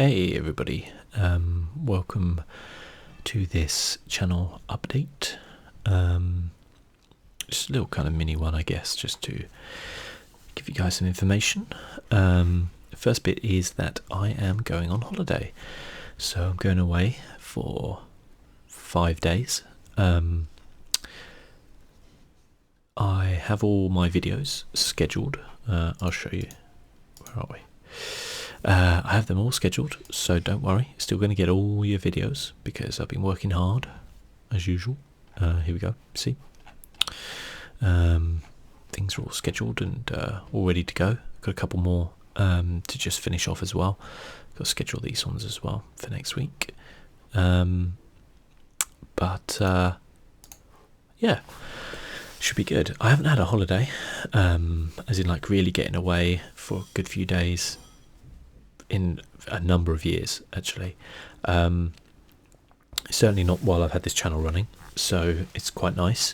Hey everybody, welcome to this channel update. Just a little kind of mini one, I guess, just to give you guys some information. The first bit is that I am going on holiday. So I'm going away for 5 days. I have all my videos scheduled. I'll show you. Where are we? I have them all scheduled, so don't worry. You're still going to get all your videos because I've been working hard, as usual. Here we go. See? Things are all scheduled and all ready to go. Got a couple more to just finish off as well. Got to schedule these ones as well for next week. Yeah, should be good. I haven't had a holiday, as in like really getting away for a good few days in a number of years, actually. Certainly not while I've had this channel running, so it's quite nice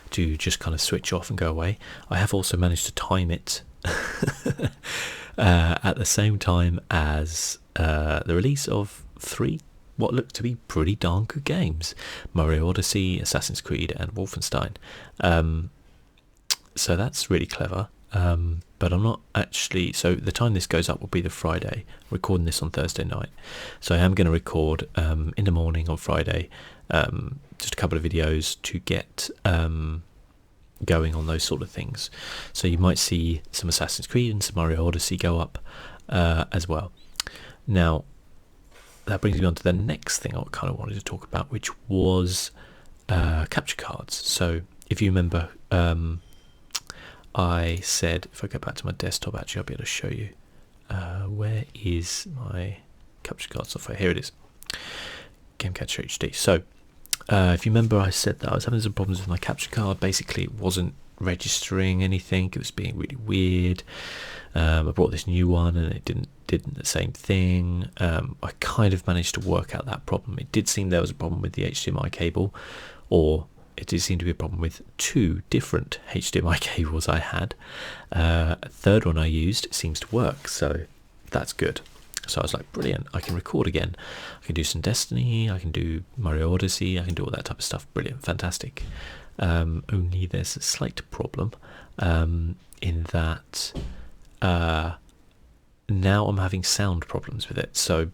to just kind of switch off and go away. I have also managed to time it at the same time as the release of 3 what look to be pretty darn good games: Mario Odyssey, Assassin's Creed and Wolfenstein. So that's really clever. But I'm not actually, so the time this goes up will be the Friday. I'm recording this on Thursday night, so I am going to record in the morning on Friday, just a couple of videos to get going on those sort of things. So you might see some Assassin's Creed and some Mario Odyssey go up as well. Now that brings me on to the next thing I kind of wanted to talk about, which was capture cards. So if you remember, I said, if I go back to my desktop, actually I'll be able to show you where is my capture card software. Here it is, Gamecatcher HD. So if you remember, I said that I was having some problems with my capture card. Basically it wasn't registering anything, it was being really weird. I brought this new one and it did the same thing. I kind of managed to work out that problem. It did seem there was a problem with the HDMI cable, or it did seem to be a problem with 2 different HDMI cables I had. A third one I used seems to work, so that's good. So I was like, brilliant, I can record again. I can do some Destiny, I can do Mario Odyssey, I can do all that type of stuff. Brilliant, fantastic. Only there's a slight problem in that now I'm having sound problems with it. So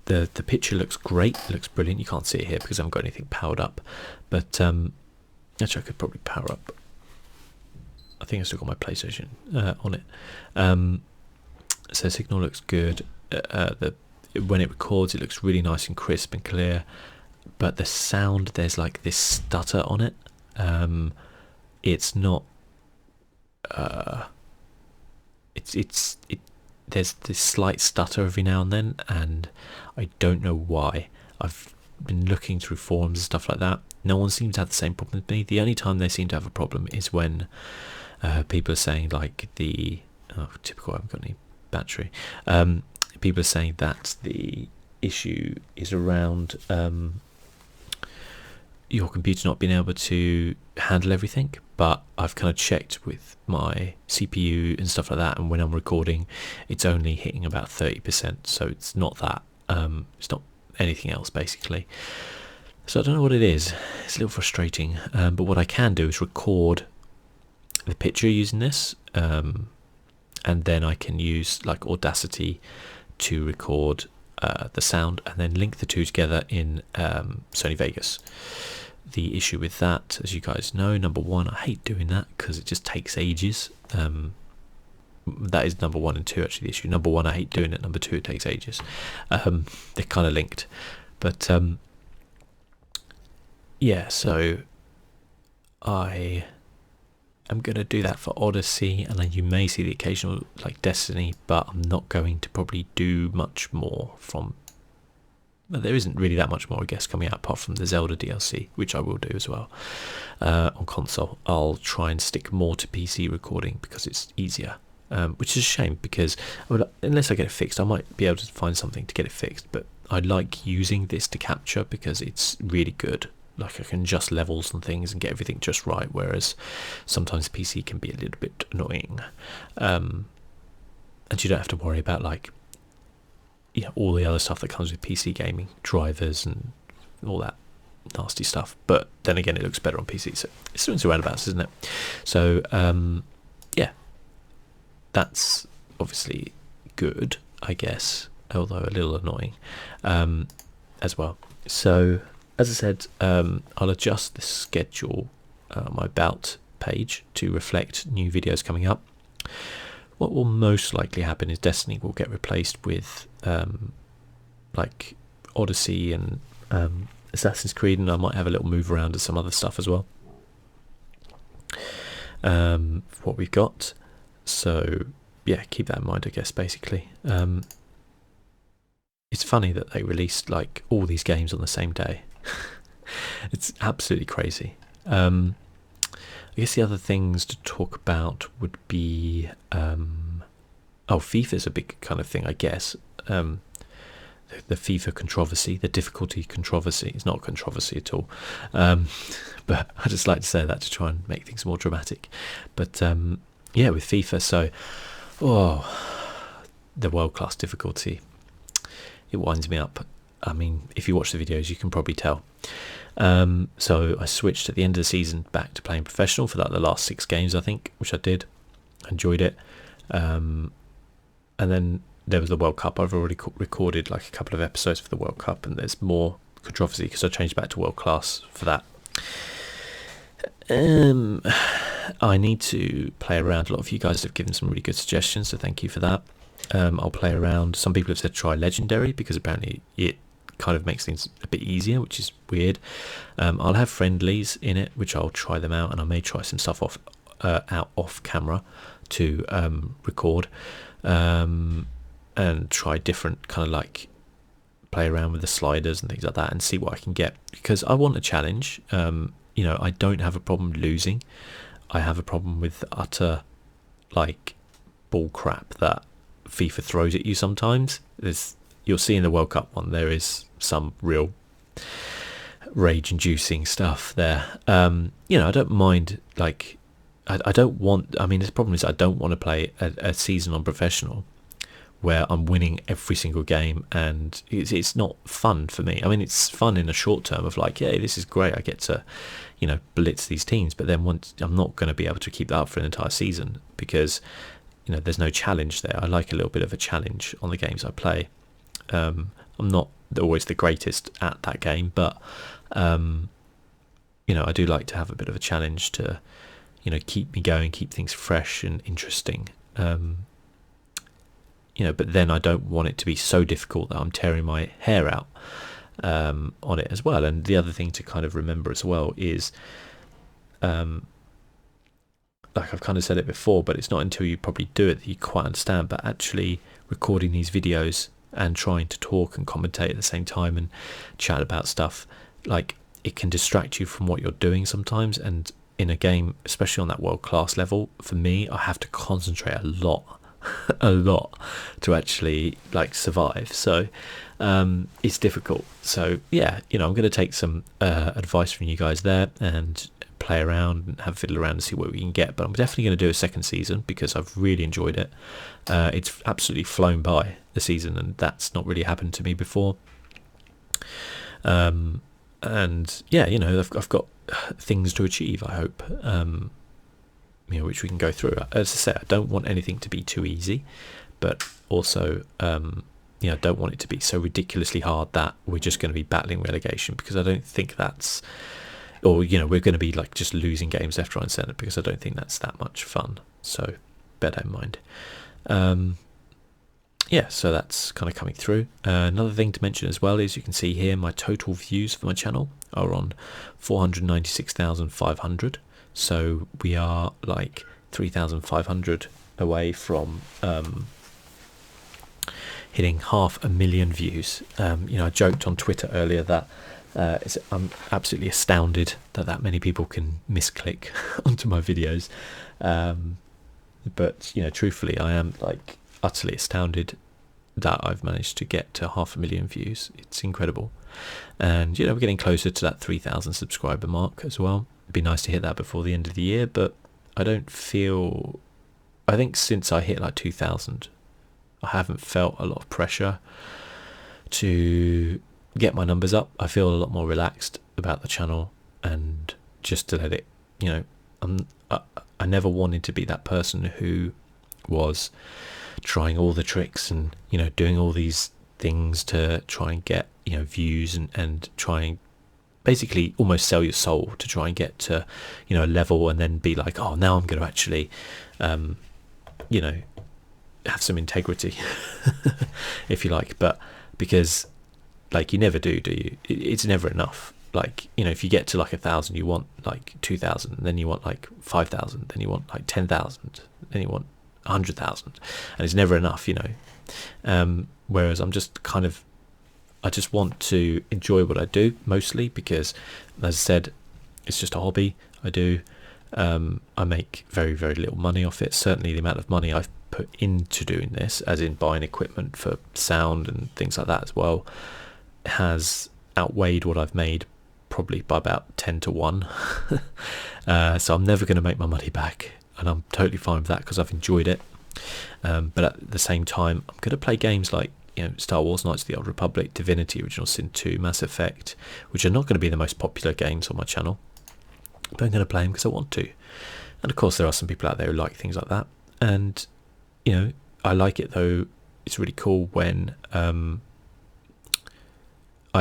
the picture looks great, it looks brilliant. You can't see it here because I haven't got anything powered up, but actually I could probably power up. I think I still got my PlayStation on it. So signal looks good. When it records, it looks really nice and crisp and clear, but the sound, there's like this stutter on it. It's not there's this slight stutter every now and then, and I don't know why. I've been looking through forums and stuff like that. No one seems to have the same problem with me. The only time they seem to have a problem is when people are saying like typical, I haven't got any battery. People are saying that the issue is around your computer not being able to handle everything, but I've kind of checked with my CPU and stuff like that, and when I'm recording it's only hitting about 30%, so it's not that, it's not anything else basically. So I don't know what it is. It's a little frustrating, but what I can do is record the picture using this, and then I can use like Audacity to record the sound and then link the 2 together in Sony Vegas. The issue with that, as you guys know, number 1, I hate doing that because it just takes ages. That is number 1 and 2 actually the issue. Number 1, I hate doing it. Number 2, it takes ages. They're kind of linked, but yeah, so I am going to do that for Odyssey, and then you may see the occasional like Destiny, but I'm not going to probably do much more from. Well, there isn't really that much more, I guess, coming out apart from the Zelda DLC, which I will do as well on console. I'll try and stick more to PC recording because it's easier, which is a shame because unless I get it fixed, I might be able to find something to get it fixed, but I like using this to capture because it's really good. Like I can adjust levels and things and get everything just right, whereas sometimes PC can be a little bit annoying. and you don't have to worry about like, you know, all the other stuff that comes with PC gaming, drivers and all that nasty stuff. But then again, it looks better on PC, so it's swings and roundabouts, isn't it? So yeah, that's obviously good, I guess, although a little annoying as well. So as I said, I'll adjust the schedule, my about page, to reflect new videos coming up. What will most likely happen is Destiny will get replaced with like Odyssey and Assassin's Creed, and I might have a little move around to some other stuff as well, what we've got. So yeah, keep that in mind, I guess. Basically, it's funny that they released like all these games on the same day. It's absolutely crazy. I guess the other things to talk about would be FIFA's a big kind of thing, I guess. The FIFA controversy, the difficulty controversy. It's not a controversy at all, but I just like to say that to try and make things more dramatic. But yeah, with FIFA, so the world-class difficulty, it winds me up. I mean, if you watch the videos, you can probably tell. So I switched at the end of the season back to playing professional for like the last 6 games, I think, which I did. Enjoyed it. And then there was the World Cup. I've already recorded like a couple of episodes for the World Cup, and there's more controversy because I changed back to world class for that. I need to play around. A lot of you guys have given some really good suggestions, so thank you for that. I'll play around. Some people have said try legendary because apparently it kind of makes things a bit easier, which is weird. I'll have friendlies in it, which I'll try them out, and I may try some stuff out off camera to record, and try different kind of like play around with the sliders and things like that and see what I can get, because I want a challenge. You know, I don't have a problem losing. I have a problem with utter like bull crap that FIFA throws at you sometimes. You'll see in the World Cup one, there is some real rage-inducing stuff there. You know, I don't mind, like, I don't want, I mean, the problem is I don't want to play a season on professional where I'm winning every single game, and it's not fun for me. I mean, it's fun in a short term of like, yeah, this is great, I get to, you know, blitz these teams, but then once I'm not going to be able to keep that up for an entire season because, you know, there's no challenge there. I like a little bit of a challenge on the games I play. I'm not always the greatest at that game, but you know, I do like to have a bit of a challenge to, you know, keep me going, keep things fresh and interesting. You know, but then I don't want it to be so difficult that I'm tearing my hair out on it as well. And the other thing to kind of remember as well is, like I've kind of said it before, but it's not until you probably do it that you quite understand, but actually recording these videos and trying to talk and commentate at the same time and chat about stuff, like, it can distract you from what you're doing sometimes. And in a game, especially on that world class level, for me, I have to concentrate a lot to actually like survive. So it's difficult. So yeah, you know, I'm going to take some advice from you guys there and play around and have a fiddle around and see what we can get. But I'm definitely going to do a second season because I've really enjoyed it. It's absolutely flown by, the season, and that's not really happened to me before. And yeah, you know, I've got things to achieve, I hope, you know, which we can go through. As I say, I don't want anything to be too easy, but also, you know, I don't want it to be so ridiculously hard that we're just going to be battling relegation, because I don't think that's, or, you know, we're going to be like just losing games left, right and centre, because I don't think that's that much fun. So bear that in mind. Yeah, so that's kind of coming through. Another thing to mention as well is you can see here my total views for my channel are on 496,500. So we are like 3,500 away from hitting 500,000 views. You know, I joked on Twitter earlier that I'm absolutely astounded that many people can misclick onto my videos. But, you know, truthfully, I am like utterly astounded that I've managed to get to 500,000 views. It's incredible. And, you know, we're getting closer to that 3,000 subscriber mark as well. It'd be nice to hit that before the end of the year, but I don't feel, I think since I hit like 2,000, I haven't felt a lot of pressure to get my numbers up. I feel a lot more relaxed about the channel, and just to let it, I never wanted to be that person who was trying all the tricks and doing all these things to try and get views and try and basically almost sell your soul to try and get to a level, and then be like, oh, now I'm going to actually have some integrity if you like. But because you never do you? It's never enough. If you get to 1,000, you want 2,000, then you want 5,000, then you want 10,000, then you want 100,000, and it's never enough, whereas I'm just I just want to enjoy what I do mostly, because as I said, it's just a hobby I do. I make very, very little money off it. Certainly the amount of money I've put into doing this, as in buying equipment for sound and things like that as well, has outweighed what I've made probably by about 10 to 1. So I'm never going to make my money back, and I'm totally fine with that because I've enjoyed it. But at the same time, I'm going to play games like Star Wars Knights of the Old Republic, Divinity Original Sin 2, Mass Effect, which are not going to be the most popular games on my channel, but I'm going to play them because I want to. And of course there are some people out there who like things like that, and I like it though. It's really cool when I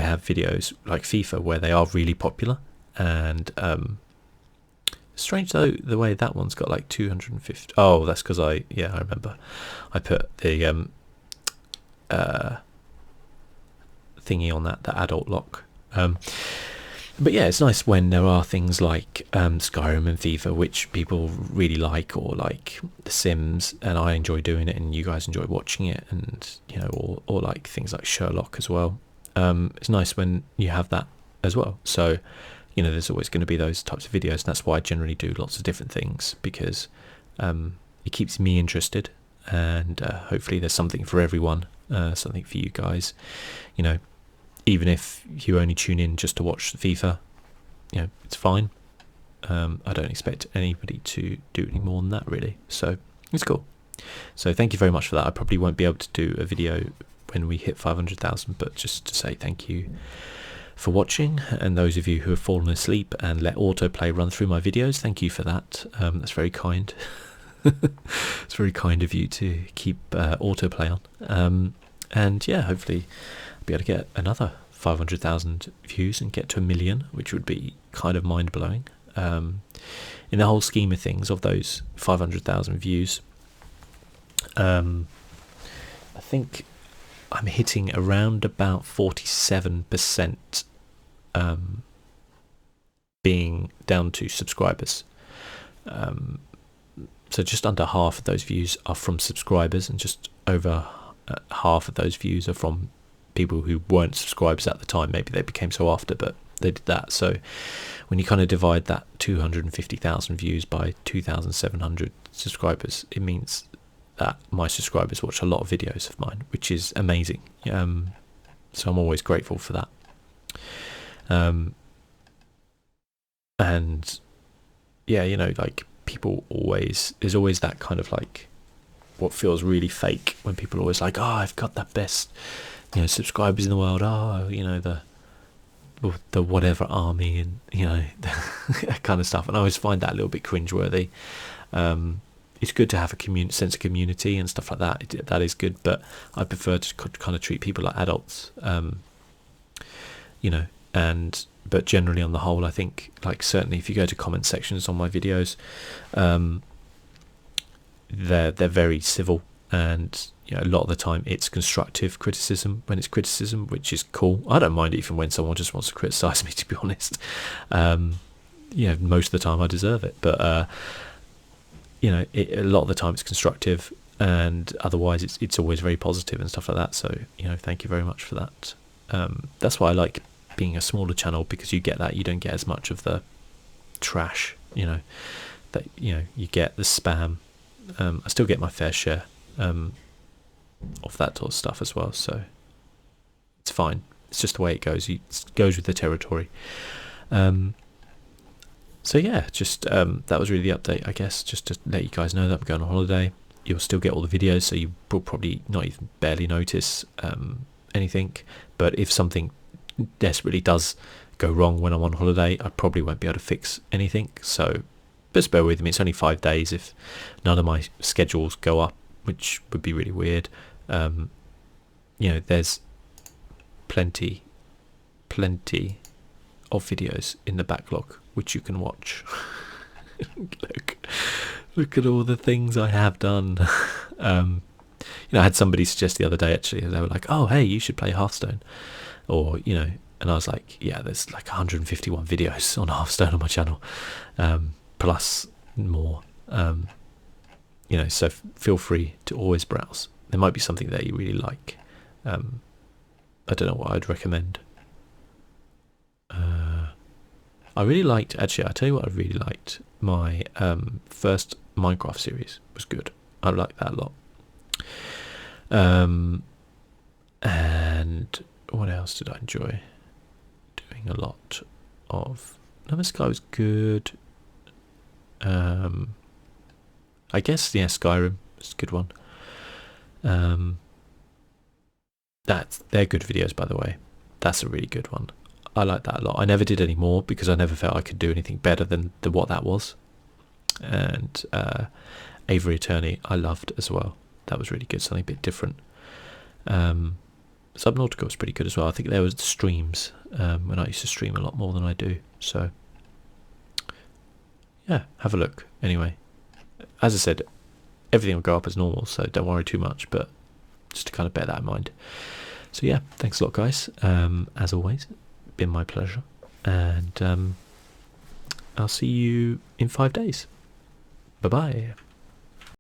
have videos like FIFA where they are really popular, and strange though the way that one's got 250. Oh, that's because I remember I put the thingy on that, the adult lock. But yeah, it's nice when there are things like Skyrim and FIFA, which people really like, or The Sims, and I enjoy doing it, and you guys enjoy watching it, and or things like Sherlock as well. It's nice when you have that as well. So there's always going to be those types of videos, and that's why I generally do lots of different things, because it keeps me interested, and hopefully there's something for everyone, something for you guys. Even if you only tune in just to watch FIFA, it's fine. I don't expect anybody to do any more than that, really, so it's cool. So thank you very much for that. I probably won't be able to do a video when we hit 500,000, but just to say thank you for watching, and those of you who have fallen asleep and let autoplay run through my videos, thank you for that. That's very kind. It's very kind of you to keep autoplay on, and yeah, hopefully I'll be able to get another 500,000 views and get to 1 million, which would be kind of mind-blowing. In the whole scheme of things, of those 500,000 views, I think I'm hitting around about 47% being down to subscribers. So just under half of those views are from subscribers, and just over half of those views are from people who weren't subscribers at the time. Maybe they became so after, but they did that. So when you kind of divide that 250,000 views by 2,700 subscribers, it means that my subscribers watch a lot of videos of mine, which is amazing. So I'm always grateful for that. And yeah, people always, there's always that kind of what feels really fake when people are always like, oh, I've got the best subscribers in the world, the whatever army, and that kind of stuff. And I always find that a little bit cringeworthy. It's good to have a sense of community and stuff like that. That is good, but I prefer to kind of treat people like adults, but generally on the whole, I think certainly if you go to comment sections on my videos, they're very civil, and a lot of the time it's constructive criticism when it's criticism, which is cool. I don't mind it even when someone just wants to criticize me, to be honest. Most of the time I deserve it, but a lot of the time it's constructive, and otherwise it's always very positive and stuff like that. So thank you very much for that. That's why I like being a smaller channel, because you get that, you don't get as much of the trash, that you get the spam. I still get my fair share of that sort of stuff as well, so it's fine. It's just the way it goes. It goes with the territory. So yeah, just that was really the update, I guess, just to let you guys know that I'm going on holiday. you'll still get all the videos, so you will probably not even barely notice anything. But if something desperately does go wrong when I'm on holiday, I probably won't be able to fix anything. So just bear with me. It's only 5 days. If none of my schedules go up, which would be really weird, there's plenty of videos in the backlog which you can watch. look at all the things I have done. I had somebody suggest the other day, actually, they were like, oh hey, you should play Hearthstone, or and I was like, yeah, there's like 151 videos on Hearthstone on my channel, plus more, so feel free to always browse. There might be something there you really like. I don't know what I'd recommend. I really liked, actually, I'll tell you what I really liked. My first Minecraft series was good. I liked that a lot. And what else did I enjoy doing a lot of? No Man's Sky was good. I guess, Skyrim is a good one. They're good videos, by the way. That's a really good one. I like that a lot. I never did any more because I never felt I could do anything better than what that was. And Avery Attorney I loved as well. That was really good, something a bit different. Subnautica was pretty good as well. I think there was the streams when I used to stream a lot more than I do. So yeah, have a look. Anyway, as I said, everything will go up as normal, so don't worry too much, but just to kind of bear that in mind. So yeah, thanks a lot, guys. As always, been my pleasure, and I'll see you in 5 days. Bye bye.